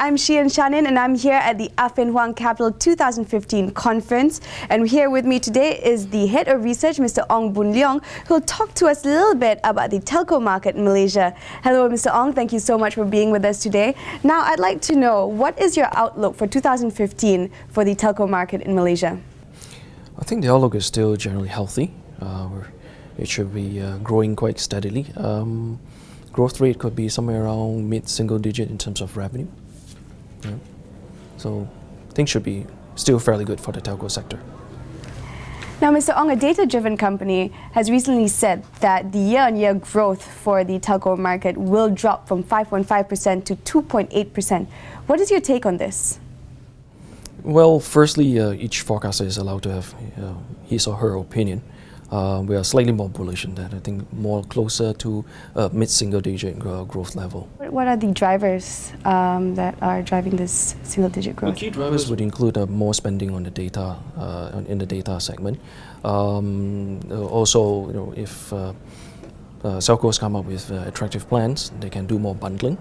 I'm Shannon, and I'm here at the Affin Hwang Capital 2015 conference. And here with me today is the head of research, Mr. Ong Boon Leong, who will talk to us a little bit about the telco market in Malaysia. Hello, Mr. Ong. Thank you so much for being with us today. Now, I'd like to know, what is your outlook for 2015 for the telco market in Malaysia? I think the outlook is still generally healthy. It should be growing quite steadily. Growth rate could be somewhere around mid-single digit in terms of revenue. Yeah. So things should be still fairly good for the telco sector. Now, Mr. Ong, a data-driven company has recently said that the year-on-year growth for the telco market will drop from 5.5% to 2.8%. What is your take on this? Well, firstly, each forecaster is allowed to have his or her opinion. We are slightly more bullish in that. I think more closer to mid-single-digit growth level. What are the drivers that are driving this single-digit growth? The key drivers would include more spending on the data in the data segment. Also, if telcos come up with attractive plans, they can do more bundling.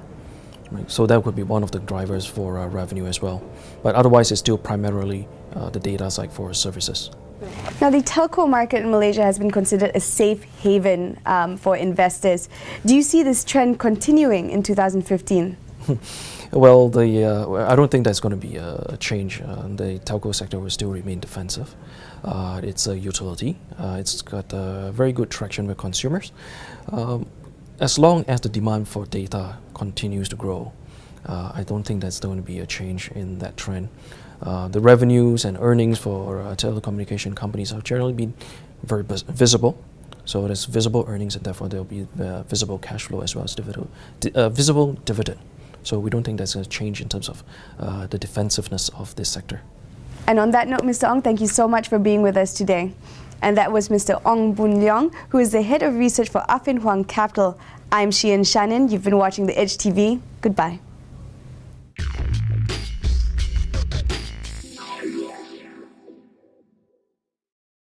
Right. So that would be one of the drivers for revenue as well. But otherwise, it's still primarily the data side for services. Now, the telco market in Malaysia has been considered a safe haven for investors. Do you see this trend continuing in 2015? Well, I don't think there's going to be a change. The telco sector will still remain defensive. It's a utility. It's got very good traction with consumers. As long as the demand for data continues to grow, I don't think there's going to be a change in that trend. The revenues and earnings for telecommunication companies have generally been very visible. So there's visible earnings, and therefore there will be visible cash flow as well as visible dividend. So we don't think there's a change in terms of the defensiveness of this sector. And on that note, Mr. Ong, thank you so much for being with us today. And that was Mr. Ong Boon Leong, who is the head of research for Affin Hwang Capital. I'm Shannon. You've been watching the Edge TV. Goodbye.